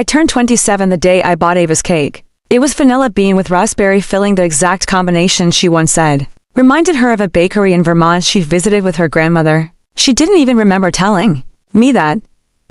I turned 27 the day I bought Ava's cake. It was vanilla bean with raspberry filling, the exact combination she once said. Reminded her of a bakery in Vermont she visited with her grandmother. She didn't even remember telling me that,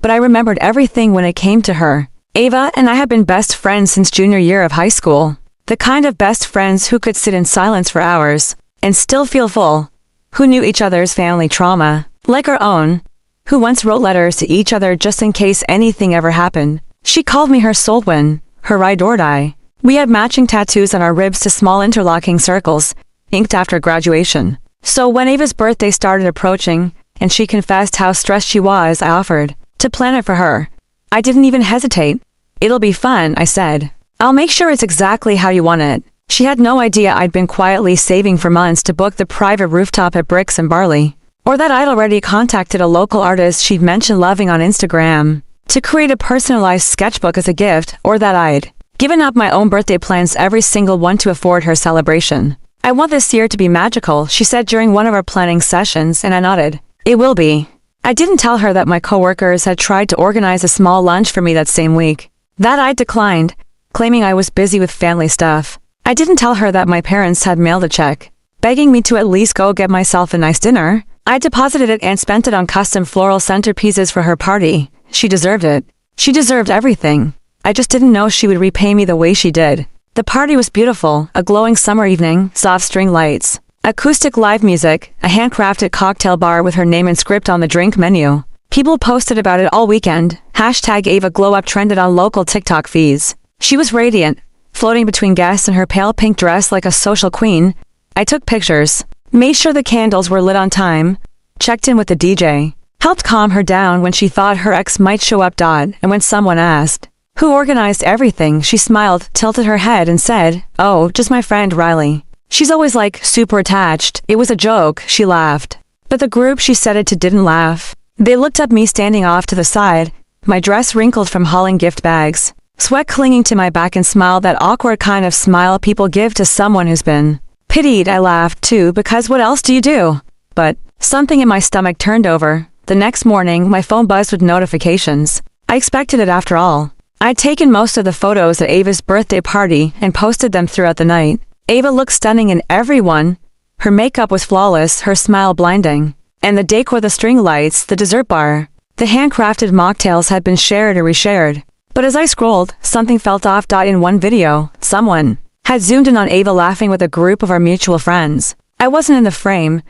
but I remembered everything when it came to her. Ava and I have been best friends since junior year of high school. The kind of best friends who could sit in silence for hours and still feel full. Who knew each other's family trauma, like our own. Who once wrote letters to each other just in case anything ever happened. She called me her soul twin, her ride or die. We had matching tattoos on our ribs to small interlocking circles, inked after graduation. So when Ava's birthday started approaching, and she confessed how stressed she was, I offered to plan it for her. I didn't even hesitate. It'll be fun, I said. I'll make sure it's exactly how you want it. She had no idea I'd been quietly saving for months to book the private rooftop at Bricks and Barley, or that I'd already contacted a local artist she'd mentioned loving on Instagram to create a personalized sketchbook as a gift, or that I'd given up my own birthday plans, every single one, to afford her celebration. I want this year to be magical, she said during one of our planning sessions, and I nodded. It will be. I didn't tell her that my coworkers had tried to organize a small lunch for me that same week. That I declined, claiming I was busy with family stuff. I didn't tell her that my parents had mailed a check, begging me to at least go get myself a nice dinner. I deposited it and spent it on custom floral centerpieces for her party. She deserved it. She deserved everything. I just didn't know she would repay me the way she did. The party was beautiful, a glowing summer evening, soft string lights, acoustic live music, a handcrafted cocktail bar with her name and script on the drink menu. People posted about it all weekend. Hashtag Ava Glow Up trended on local TikTok feeds. She was radiant, floating between guests in her pale pink dress like a social queen. I took pictures, made sure the candles were lit on time, checked in with the DJ, helped calm her down when she thought her ex might show up. And when someone asked who organized everything, she smiled, tilted her head and said, "Oh, just my friend Riley. She's always like super attached. It was a joke," she laughed. But the group she said it to didn't laugh. They looked at me standing off to the side, my dress wrinkled from hauling gift bags, sweat clinging to my back, and smiled, that awkward kind of smile people give to someone who's been pitied. I laughed too, because what else do you do? But something in my stomach turned over. The next morning, my phone buzzed with notifications. I expected it after all. I'd taken most of the photos at Ava's birthday party and posted them throughout the night. Ava looked stunning in every one. Her makeup was flawless, her smile blinding. And the decor, the string lights, the dessert bar, the handcrafted mocktails had been shared or reshared. But as I scrolled, something felt off. In one video, someone had zoomed in on Ava laughing with a group of our mutual friends. I wasn't in the frame,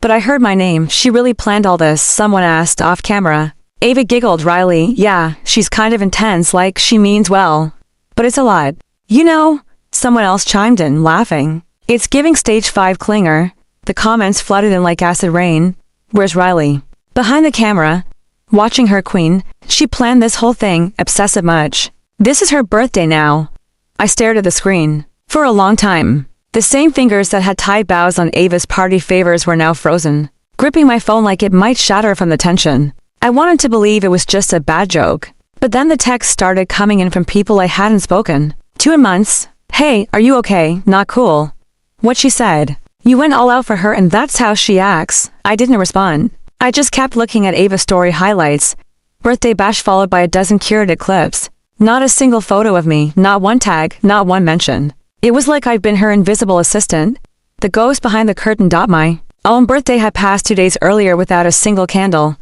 but I heard my name. She really planned all this, someone asked off camera. Ava giggled. Riley, yeah, she's kind of intense, like she means well. But it's a lot. You know, someone else chimed in, laughing. It's giving stage 5 clinger. The comments flooded in like acid rain. Where's Riley? Behind the camera, watching her queen. She planned this whole thing, obsessive much. This is her birthday now. I stared at the screen. For a long time, the same fingers that had tied bows on Ava's party favors were now frozen, gripping my phone like it might shatter from the tension. I wanted to believe it was just a bad joke. But then the texts started coming in from people I hadn't spoken to in months. Hey, are you okay? Not cool. What she said. You went all out for her and that's how she acts. I didn't respond. I just kept looking at Ava's story highlights. Birthday bash followed by a dozen curated clips. Not a single photo of me, not one tag, not one mention. It was like I'd been her invisible assistant, the ghost behind the curtain. My own birthday had passed 2 days earlier without a single candle.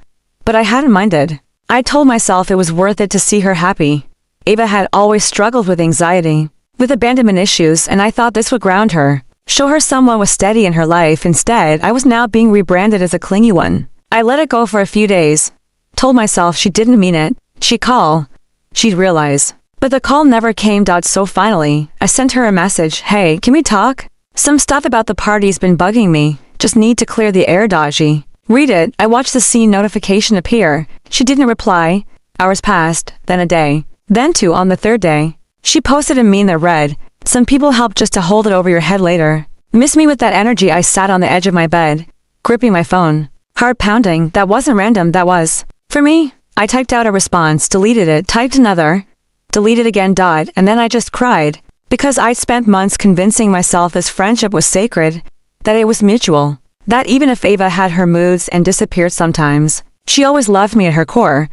But I hadn't minded. I told myself it was worth it to see her happy. Ava had always struggled with anxiety, with abandonment issues, and I thought this would ground her, show her someone was steady in her life. Instead, I was now being rebranded as a clingy one. I let it go for a few days. Told myself she didn't mean it. She'd call. She'd realize. But the call never came. So finally, I sent her a message. Hey, can we talk? Some stuff about the party's been bugging me. Just need to clear the air. Read it. I watched the scene notification appear. She didn't reply. Hours passed, then a day, then 2. On the 3rd day, she posted a meme that read, "Some people help just to hold it over your head later." Miss me with that energy. I sat on the edge of my bed, gripping my phone, heart pounding. That wasn't random, that was for me. I typed out a response, deleted it, typed another, deleted again. And then I just cried, because I'd spent months convincing myself this friendship was sacred, that it was mutual. That even if Ava had her moods and disappeared sometimes, she always loved me at her core.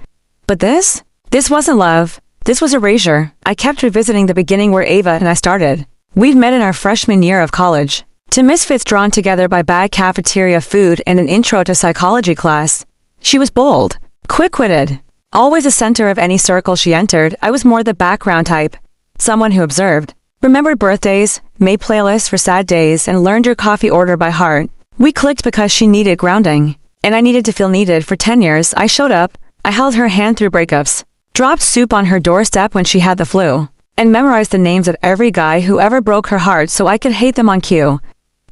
But this wasn't love. This was erasure. I kept revisiting the beginning where Ava and I started. We'd met in our freshman year of college. Two misfits drawn together by bad cafeteria food and an intro to psychology class. She was bold, quick-witted, always the center of any circle she entered. I was more the background type, someone who observed, remembered birthdays, made playlists for sad days, and learned your coffee order by heart. We clicked because she needed grounding, and I needed to feel needed. For 10 years, I showed up, I held her hand through breakups, dropped soup on her doorstep when she had the flu, and memorized the names of every guy who ever broke her heart so I could hate them on cue.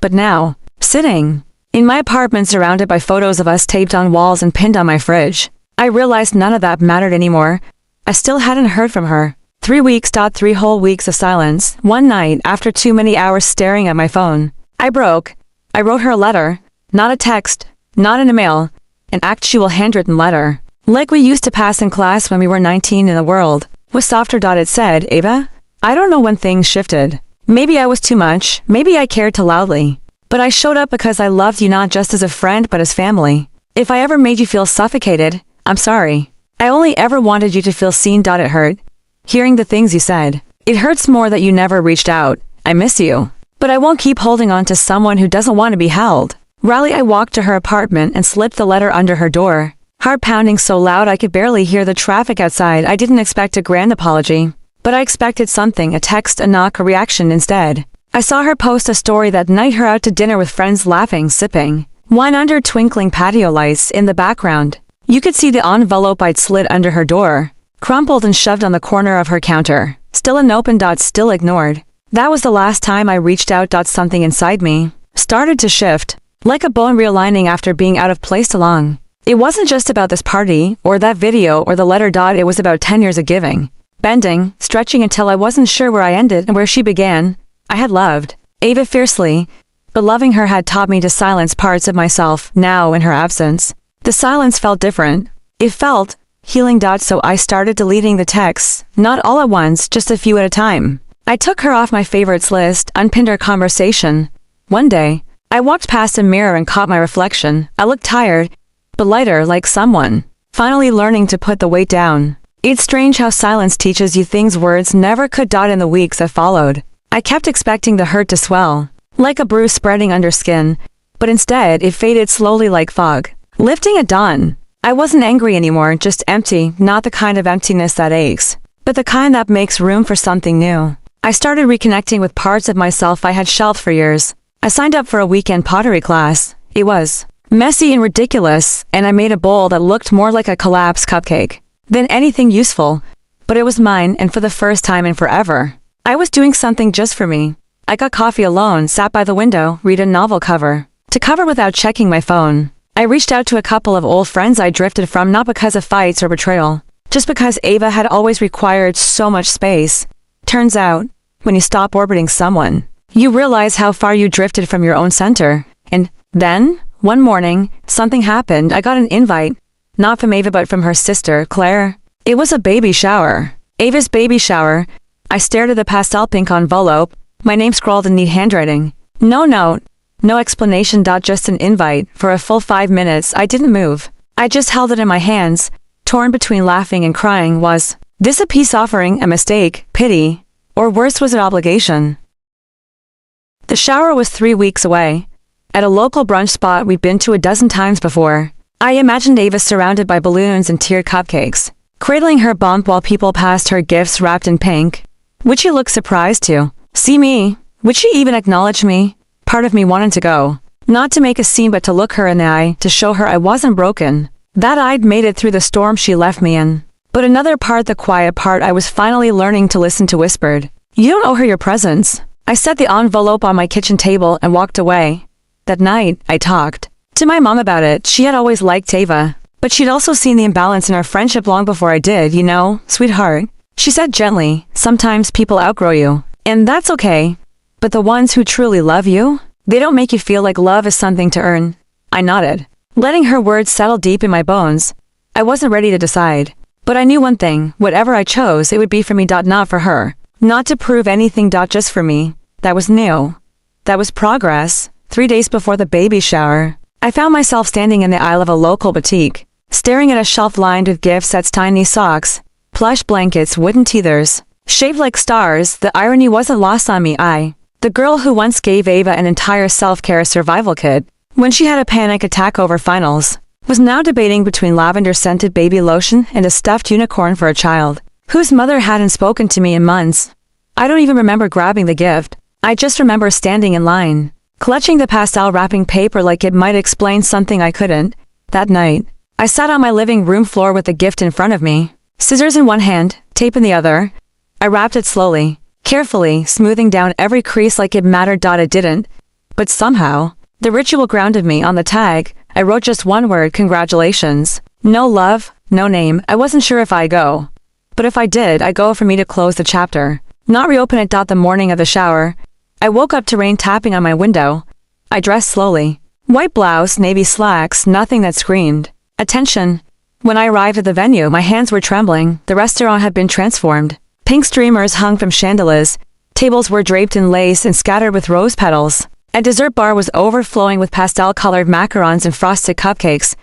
But now, sitting in my apartment surrounded by photos of us taped on walls and pinned on my fridge, I realized none of that mattered anymore. I still hadn't heard from her. 3 weeks. 3 whole weeks of silence. One night, after too many hours staring at my phone, I broke. I wrote her a letter, not a text, not an email, an actual handwritten letter, like we used to pass in class when we were 19 in the world, was softer. It said, Ava, I don't know when things shifted. Maybe I was too much, maybe I cared too loudly. But I showed up because I loved you not just as a friend but as family. If I ever made you feel suffocated, I'm sorry. I only ever wanted you to feel seen. It hurt. Hearing the things you said. It hurts more that you never reached out. I miss you. But I won't keep holding on to someone who doesn't want to be held. Rally. I walked to her apartment and slipped the letter under her door. Heart pounding so loud I could barely hear the traffic outside. I didn't expect a grand apology. But I expected something, a text, a knock, a reaction instead. I saw her post a story that night, her out to dinner with friends, laughing, sipping wine under twinkling patio lights in the background. You could see the envelope I'd slid under her door, crumpled and shoved on the corner of her counter. Still unopened. Still ignored. That was the last time I reached out. Something inside me started to shift, like a bone realigning after being out of place too long. It wasn't just about this party, or that video, or the letter. It was about 10 years of giving. Bending, stretching until I wasn't sure where I ended and where she began. I had loved Ava fiercely, but loving her had taught me to silence parts of myself. Now, in her absence, the silence felt different. It felt healing. So I started deleting the texts, not all at once, just a few at a time. I took her off my favorites list, unpinned her conversation. One day, I walked past a mirror and caught my reflection. I looked tired, but lighter, like someone finally learning to put the weight down. It's strange how silence teaches you things words never could. In the weeks that followed, I kept expecting the hurt to swell, like a bruise spreading under skin, but instead it faded slowly like fog, lifting at dawn. I wasn't angry anymore, just empty, not the kind of emptiness that aches, but the kind that makes room for something new. I started reconnecting with parts of myself I had shelved for years. I signed up for a weekend pottery class. It was messy and ridiculous, and I made a bowl that looked more like a collapsed cupcake than anything useful, but it was mine, and for the first time in forever, I was doing something just for me. I got coffee alone, sat by the window, read a novel cover to cover without checking my phone. I reached out to a couple of old friends I drifted from, not because of fights or betrayal, just because Ava had always required so much space. Turns out, when you stop orbiting someone, you realize how far you drifted from your own center. And then, one morning, something happened. I got an invite. Not from Ava but from her sister, Claire. It was a baby shower. Ava's baby shower. I stared at the pastel pink envelope, my name scrawled in neat handwriting. No note, no explanation. Just an invite. For a full 5 minutes I didn't move. I just held it in my hands, torn between laughing and crying. Was this a peace offering, a mistake, pity, or worse, was it obligation? The shower was 3 weeks away, at a local brunch spot we'd been to a dozen times before. I imagined Ava surrounded by balloons and tiered cupcakes, cradling her bump while people passed her gifts wrapped in pink. Would she look surprised to see me? Would she even acknowledge me? Part of me wanted to go, not to make a scene but to look her in the eye, to show her I wasn't broken, that I'd made it through the storm she left me in. But another part, the quiet part I was finally learning to listen to, whispered, "You don't owe her your presence." I set the envelope on my kitchen table and walked away. That night, I talked to my mom about it. She had always liked Ava, but she'd also seen the imbalance in our friendship long before I did. "You know, sweetheart," she said gently, "sometimes people outgrow you, and that's okay. But the ones who truly love you, they don't make you feel like love is something to earn." I nodded, letting her words settle deep in my bones. I wasn't ready to decide, but I knew one thing: whatever I chose, it would be for me, not for her. Not to prove anything, just for me. That was new. That was progress. 3 days before the baby shower, I found myself standing in the aisle of a local boutique, staring at a shelf lined with gift sets, tiny socks, plush blankets, wooden tethers, shaved like stars. The irony wasn't lost on me. The girl who once gave Ava an entire self-care survival kit, when she had a panic attack over finals, was now debating between lavender-scented baby lotion and a stuffed unicorn for a child, whose mother hadn't spoken to me in months. I don't even remember grabbing the gift. I just remember standing in line, clutching the pastel wrapping paper like it might explain something I couldn't. That night, I sat on my living room floor with the gift in front of me, scissors in one hand, tape in the other. I wrapped it slowly, carefully, smoothing down every crease like it mattered. It didn't. But somehow, the ritual grounded me. On the tag, I wrote just one word: congratulations. No love, no name. I wasn't sure if I'd go. But if I did, I'd go for me to close the chapter, not reopen it. The morning of the shower, I woke up to rain tapping on my window. I dressed slowly. White blouse, navy slacks, nothing that screamed attention. When I arrived at the venue, my hands were trembling. The restaurant had been transformed. Pink streamers hung from chandeliers. Tables were draped in lace and scattered with rose petals. A dessert bar was overflowing with pastel-colored macarons and frosted cupcakes.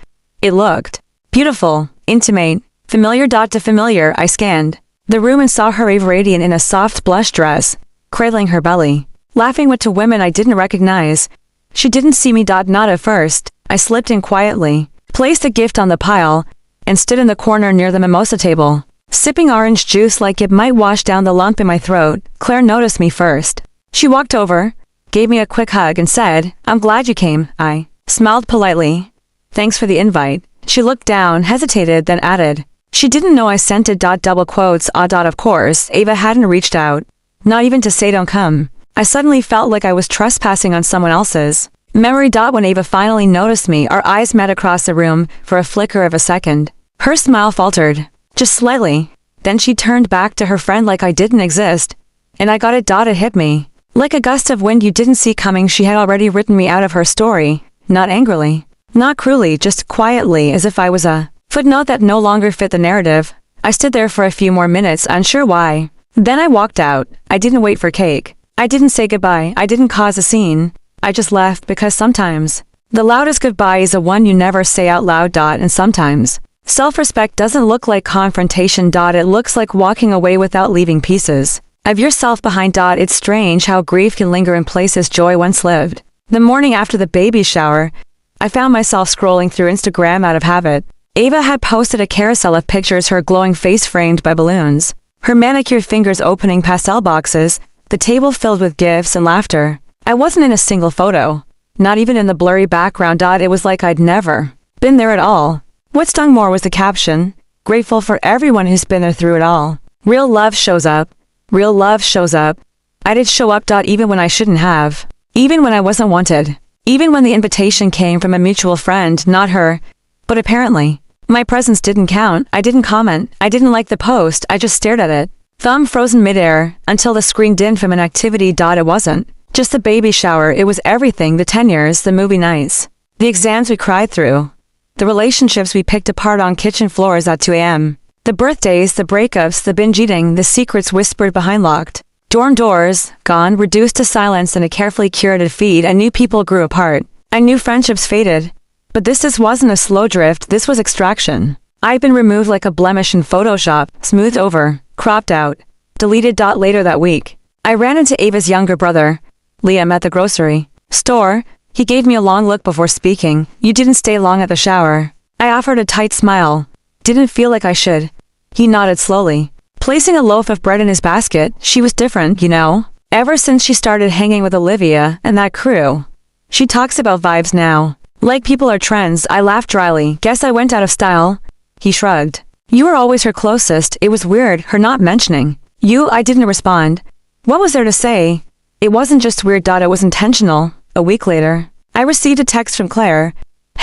It looked beautiful, intimate, familiar. To familiar, I scanned the room and saw her, Ava, radiant in a soft blush dress, cradling her belly, laughing with two women I didn't recognize. She didn't see me. Not at first. I slipped in quietly, placed the gift on the pile, and stood in the corner near the mimosa table, sipping orange juice like it might wash down the lump in my throat. Claire noticed me first. She walked over, gave me a quick hug, and said, "I'm glad you came." I smiled politely. "Thanks for the invite." She looked down, hesitated, then added, "She didn't know I sent it." Double quotes. Of course, Ava hadn't reached out, not even to say don't come. I suddenly felt like I was trespassing on someone else's memory. When Ava finally noticed me, our eyes met across the room for a flicker of a second. Her smile faltered, just slightly. Then she turned back to her friend like I didn't exist. And I got it. It hit me like a gust of wind you didn't see coming. She had already written me out of her story, not angrily, not cruelly, just quietly, as if I was a footnote that no longer fit the narrative. I stood there for a few more minutes, unsure why. Then I walked out. I didn't wait for cake. I didn't say goodbye. I didn't cause a scene. I just left, because sometimes the loudest goodbye is the one you never say out loud. And sometimes self-respect doesn't look like confrontation. It looks like walking away without leaving pieces of yourself behind. It's strange how grief can linger in places joy once lived. The morning after the baby shower, I found myself scrolling through Instagram out of habit. Ava had posted a carousel of pictures, her glowing face framed by balloons, her manicured fingers opening pastel boxes, the table filled with gifts and laughter. I wasn't in a single photo, not even in the blurry background. It was like I'd never been there at all. What stung more was the caption, "Grateful for everyone who's been there through it all. Real love shows up. Real love shows up." I did show up. Even when I shouldn't have. Even when I wasn't wanted. Even when the invitation came from a mutual friend, not her. But apparently, my presence didn't count. I didn't comment. I didn't like the post. I just stared at it, thumb frozen midair, until the screen dimmed from an activity. It wasn't just the baby shower, it was everything: the tenures, the movie nights, the exams we cried through, the relationships we picked apart on kitchen floors at 2 a.m., the birthdays, the breakups, the binge eating, the secrets whispered behind locked dorm doors, gone, reduced to silence in a carefully curated feed. I knew people grew apart. I knew friendships faded. But this wasn't a slow drift, this was extraction. I'd been removed like a blemish in Photoshop, smoothed over, cropped out, deleted. Later that week, I ran into Ava's younger brother, Liam, at the grocery store. He gave me a long look before speaking. "You didn't stay long at the shower." I offered a tight smile. Didn't feel like I should. He nodded slowly, placing a loaf of bread in his basket. "She was different, you know, ever since she started hanging with Olivia and that crew. She talks about vibes now, like people are trends." I laughed dryly. "Guess I went out of style." He shrugged. "You were always her closest. It was weird, her not mentioning you." I didn't respond. What was there to say? It wasn't just weird. It was intentional. A week later, I received a text from Claire.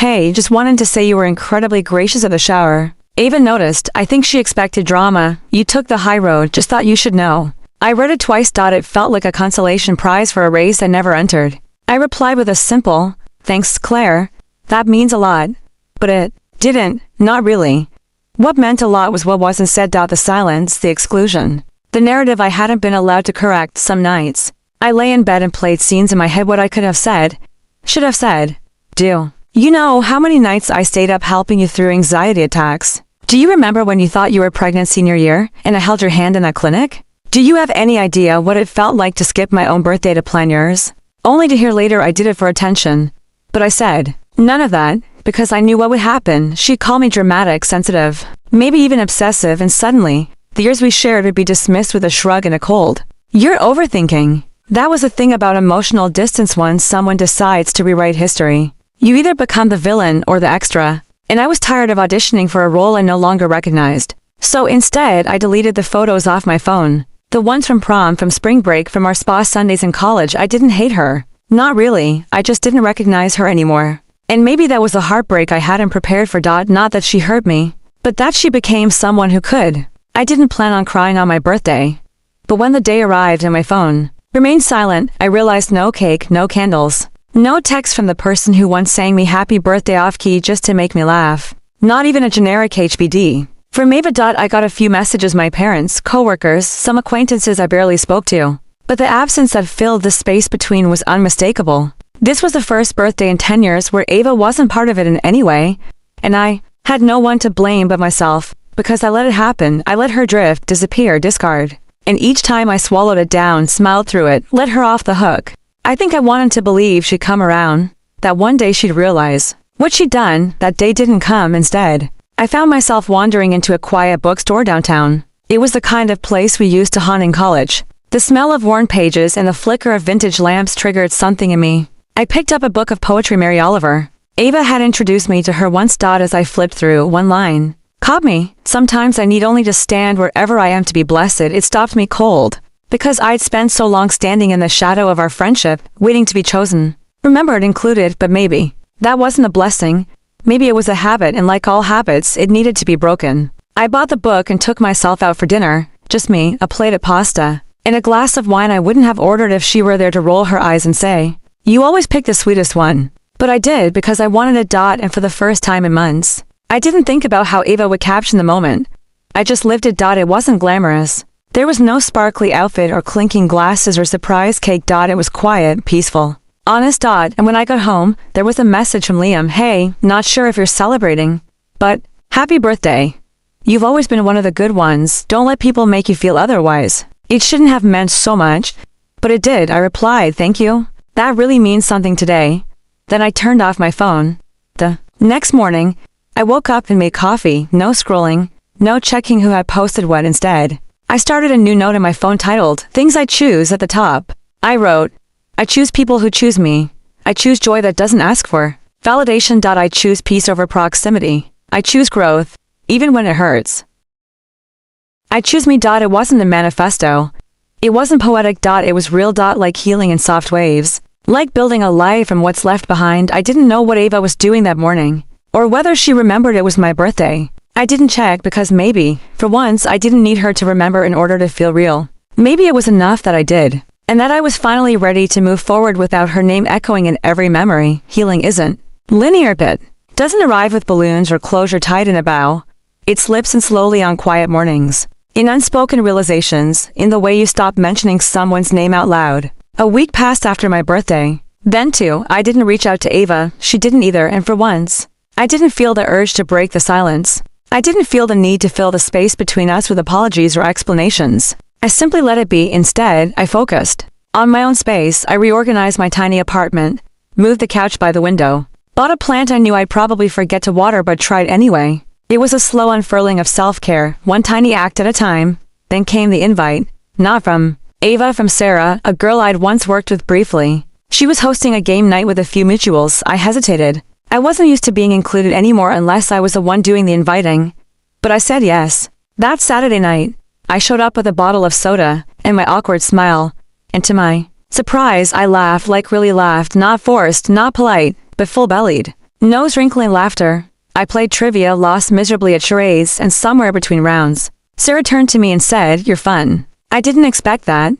"Hey, just wanted to say you were incredibly gracious at the shower. Ava noticed. I think she expected drama. You took the high road, just thought you should know." I read it twice. It felt like a consolation prize for a race I never entered. I replied with a simple, "Thanks, Claire. That means a lot." But it didn't. Not really. What meant a lot was what wasn't said. The silence, the exclusion, the narrative I hadn't been allowed to correct. Some nights, I lay in bed and played scenes in my head, what I could have said, should have said. Do you know how many nights I stayed up helping you through anxiety attacks? Do you remember when you thought you were pregnant senior year and I held your hand in that clinic? Do you have any idea what it felt like to skip my own birthday to plan yours? Only to hear later I did it for attention. But I said, none of that, because I knew what would happen. She'd call me dramatic, sensitive, maybe even obsessive, and suddenly, the years we shared would be dismissed with a shrug and a cold. You're overthinking. That was the thing about emotional distance once someone decides to rewrite history. You either become the villain or the extra. And I was tired of auditioning for a role I no longer recognized. So instead, I deleted the photos off my phone. The ones from prom, from spring break, from our spa Sundays in college. I didn't hate her. Not really, I just didn't recognize her anymore. And maybe that was a heartbreak I hadn't prepared for. Not that she hurt me, but that she became someone who could. I didn't plan on crying on my birthday. But when the day arrived and my phone remained silent, I realized no cake, no candles. No text from the person who once sang me happy birthday off-key just to make me laugh. Not even a generic HBD. From Ava. I got a few messages, my parents, coworkers, some acquaintances I barely spoke to. But the absence that filled the space between was unmistakable. This was the first birthday in 10 years where Ava wasn't part of it in any way. And I had no one to blame but myself, because I let it happen. I let her drift, disappear, discard. And each time I swallowed it down, smiled through it, let her off the hook. I think I wanted to believe she'd come around, that one day she'd realize. What she'd done, that day didn't come. Instead, I found myself wandering into a quiet bookstore downtown. It was the kind of place we used to haunt in college. The smell of worn pages and the flicker of vintage lamps triggered something in me. I picked up a book of poetry. Mary Oliver. Ava had introduced me to her once. As I flipped through one line, caught me. Sometimes I need only to stand wherever I am to be blessed. It stopped me cold. Because I'd spent so long standing in the shadow of our friendship, waiting to be chosen. Remember, it included, but maybe that wasn't a blessing. Maybe it was a habit, and like all habits, it needed to be broken. I bought the book and took myself out for dinner. Just me, a plate of pasta, and a glass of wine I wouldn't have ordered if she were there to roll her eyes and say, "You always pick the sweetest one." But I did because I wanted it. And for the first time in months, I didn't think about how Ava would caption the moment. I just lived it. It wasn't glamorous. There was no sparkly outfit or clinking glasses or surprise cake. It was quiet, peaceful, honest. And when I got home, there was a message from Liam. Hey, not sure if you're celebrating, but happy birthday. You've always been one of the good ones. Don't let people make you feel otherwise. It shouldn't have meant so much, but it did. I replied, thank you. That really means something today. Then I turned off my phone. The next morning, I woke up and made coffee. No scrolling, no checking who had posted what. Instead, I started a new note in my phone titled, Things I Choose. At the top, I wrote, I choose people who choose me. I choose joy that doesn't ask for validation. I choose peace over proximity. I choose growth, even when it hurts. I choose me. It wasn't a manifesto. It wasn't poetic. It was real. Like healing in soft waves. Like building a life from what's left behind. I didn't know what Ava was doing that morning, or whether she remembered it was my birthday. I didn't check because maybe, for once, I didn't need her to remember in order to feel real. Maybe it was enough that I did, and that I was finally ready to move forward without her name echoing in every memory. Healing isn't linear. It doesn't arrive with balloons or closure tied in a bow. It slips in slowly on quiet mornings, in unspoken realizations, in the way you stop mentioning someone's name out loud. A week passed after my birthday. Then too, I didn't reach out to Ava. She didn't either, and for once, I didn't feel the urge to break the silence. I didn't feel the need to fill the space between us with apologies or explanations. I simply let it be. Instead, I focused on my own space. I reorganized my tiny apartment, moved the couch by the window, bought a plant I knew I'd probably forget to water but tried anyway. It was a slow unfurling of self-care, one tiny act at a time. Then came the invite, not from Ava, from Sarah, a girl I'd once worked with briefly. She was hosting a game night with a few mutuals. I hesitated. I wasn't used to being included anymore unless I was the one doing the inviting. But I said yes. That Saturday night, I showed up with a bottle of soda and my awkward smile. And to my surprise, I laughed, like really laughed, not forced, not polite, but full-bellied. Nose wrinkling laughter. I played trivia, lost miserably at charades, and somewhere between rounds, Sarah turned to me and said, "You're fun." I didn't expect that.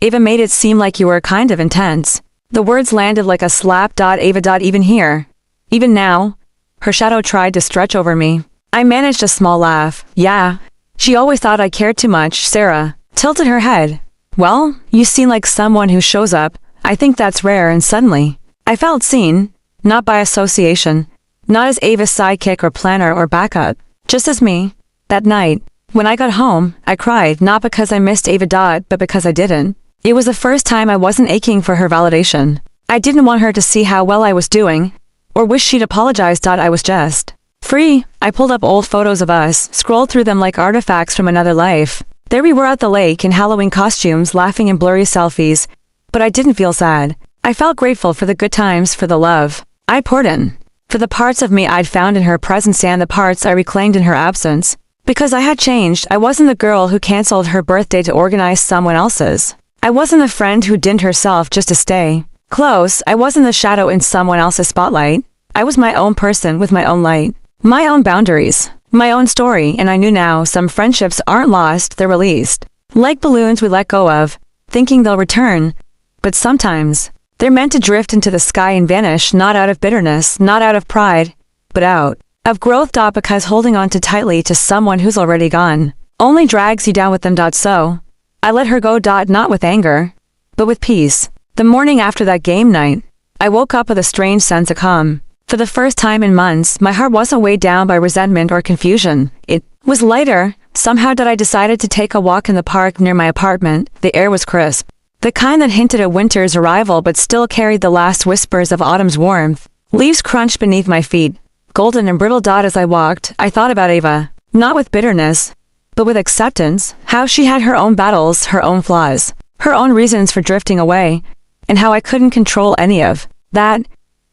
Ava made it seem like you were kind of intense. The words landed like a slap. Ava. Even here, even now, her shadow tried to stretch over me. I managed a small laugh. Yeah, she always thought I cared too much. Sarah tilted her head. Well, you seem like someone who shows up. I think that's rare. And suddenly, I felt seen, not by association, not as Ava's sidekick or planner or backup, just as me. That night, when I got home, I cried not because I missed Ava. But because I didn't. It was the first time I wasn't aching for her validation. I didn't want her to see how well I was doing, or wish she'd apologized. I was just free. I pulled up old photos of us, scrolled through them like artifacts from another life. There we were at the lake in Halloween costumes, laughing in blurry selfies. But I didn't feel sad. I felt grateful for the good times, for the love I poured in, for the parts of me I'd found in her presence and the parts I reclaimed in her absence. Because I had changed, I wasn't the girl who canceled her birthday to organize someone else's. I wasn't the friend who dinned herself just to stay close. I wasn't the shadow in someone else's spotlight. I was my own person with my own light, my own boundaries, my own story, and I knew now some friendships aren't lost, they're released. Like balloons we let go of, thinking they'll return. But sometimes, they're meant to drift into the sky and vanish, not out of bitterness, not out of pride, but out of growth. Because holding on too tightly to someone who's already gone only drags you down with them. So I let her go. Not with anger, but with peace. The morning after that game night, I woke up with a strange sense of calm. For the first time in months, my heart wasn't weighed down by resentment or confusion. It was lighter. Somehow I decided to take a walk in the park near my apartment. The air was crisp, the kind that hinted at winter's arrival but still carried the last whispers of autumn's warmth. Leaves crunched beneath my feet, golden and brittle. As I walked, I thought about Ava, not with bitterness, but with acceptance, how she had her own battles, her own flaws, her own reasons for drifting away, and how I couldn't control any of that.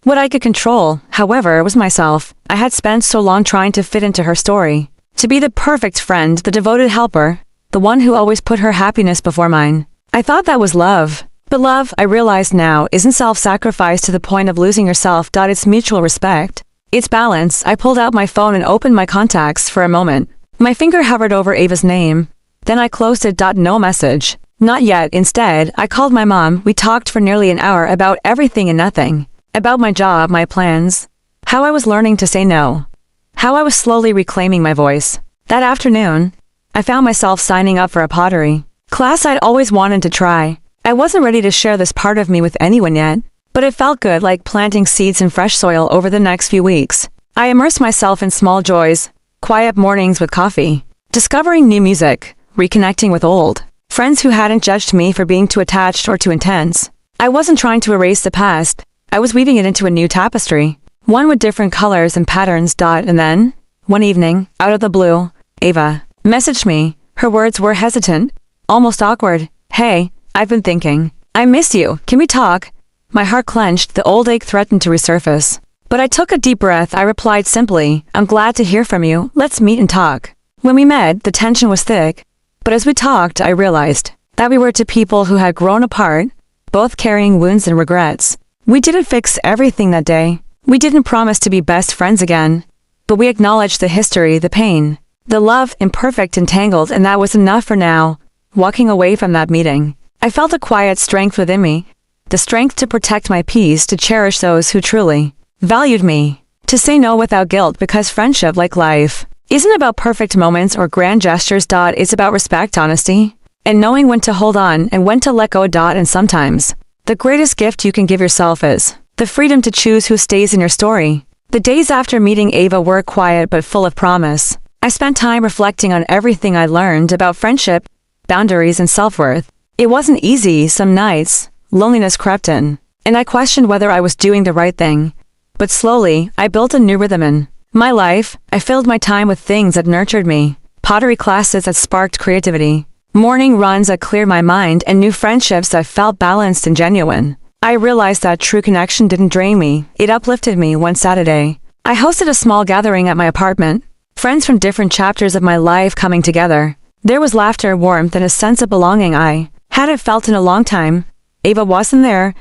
What I could control, however, was myself. I had spent so long trying to fit into her story, to be the perfect friend, the devoted helper, the one who always put her happiness before mine. I thought that was love. But love, I realized now, isn't self-sacrifice to the point of losing yourself. It's mutual respect. It's balance. I pulled out my phone and opened my contacts for a moment. My finger hovered over Ava's name. Then I closed it. No message. Not yet. Instead, I called my mom. We talked for nearly an hour about everything and nothing. About my job, my plans, how I was learning to say no, how I was slowly reclaiming my voice. That afternoon, I found myself signing up for a pottery class I'd always wanted to try. I wasn't ready to share this part of me with anyone yet, but it felt good, like planting seeds in fresh soil. Over the next few weeks, I immersed myself in small joys, quiet mornings with coffee, discovering new music, reconnecting with old friends who hadn't judged me for being too attached or too intense. I wasn't trying to erase the past. I was weaving it into a new tapestry, one with different colors and patterns. And then, one evening, out of the blue, Ava messaged me. Her words were hesitant, almost awkward. "Hey, I've been thinking. I miss you. Can we talk?" My heart clenched. The old ache threatened to resurface. But I took a deep breath. I replied simply, "I'm glad to hear from you. Let's meet and talk." When we met, the tension was thick. But as we talked, I realized that we were two people who had grown apart, both carrying wounds and regrets. We didn't fix everything that day. We didn't promise to be best friends again. But we acknowledged the history, the pain, the love, imperfect and tangled, and that was enough for now. Walking away from that meeting, I felt a quiet strength within me. The strength to protect my peace, to cherish those who truly valued me, to say no without guilt, because friendship, like life, isn't about perfect moments or grand gestures. It's about respect, honesty, and knowing when to hold on and when to let go. And sometimes, the greatest gift you can give yourself is the freedom to choose who stays in your story. The days after meeting Ava were quiet but full of promise. I spent time reflecting on everything I learned about friendship, boundaries, and self-worth. It wasn't easy. Some nights, loneliness crept in, and I questioned whether I was doing the right thing. But slowly, I built a new rhythm in my life. I filled my time with things that nurtured me, pottery classes that sparked creativity, morning runs that cleared my mind, and new friendships that felt balanced and genuine. I realized that true connection didn't drain me, it uplifted me. One Saturday, I hosted a small gathering at my apartment, friends from different chapters of my life coming together. There was laughter, warmth, and a sense of belonging I hadn't felt in a long time. Ava wasn't there,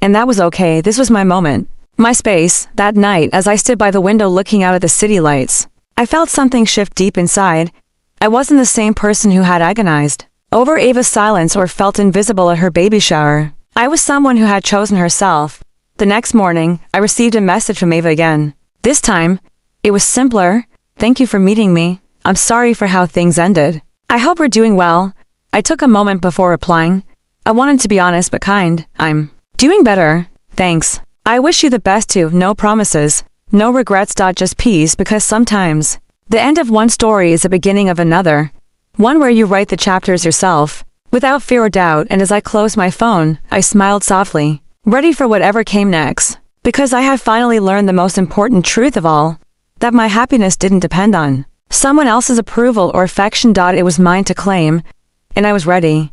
and that was okay. This was my moment, my space. That night, as I stood by the window looking out at the city lights, I felt something shift deep inside. I wasn't the same person who had agonized over Ava's silence or felt invisible at her baby shower. I was someone who had chosen herself. The next morning, I received a message from Ava again. This time, it was simpler. "Thank you for meeting me. I'm sorry for how things ended. I hope we're doing well." I took a moment before replying. I wanted to be honest but kind. "I'm doing better. Thanks. I wish you the best too. No promises, no regrets. Just peace, because sometimes The end of one story is the beginning of another, one where you write the chapters yourself, without fear or doubt. And as I closed my phone, I smiled softly, ready for whatever came next, because I have finally learned the most important truth of all, that my happiness didn't depend on someone else's approval or affection. It was mine to claim, and I was ready.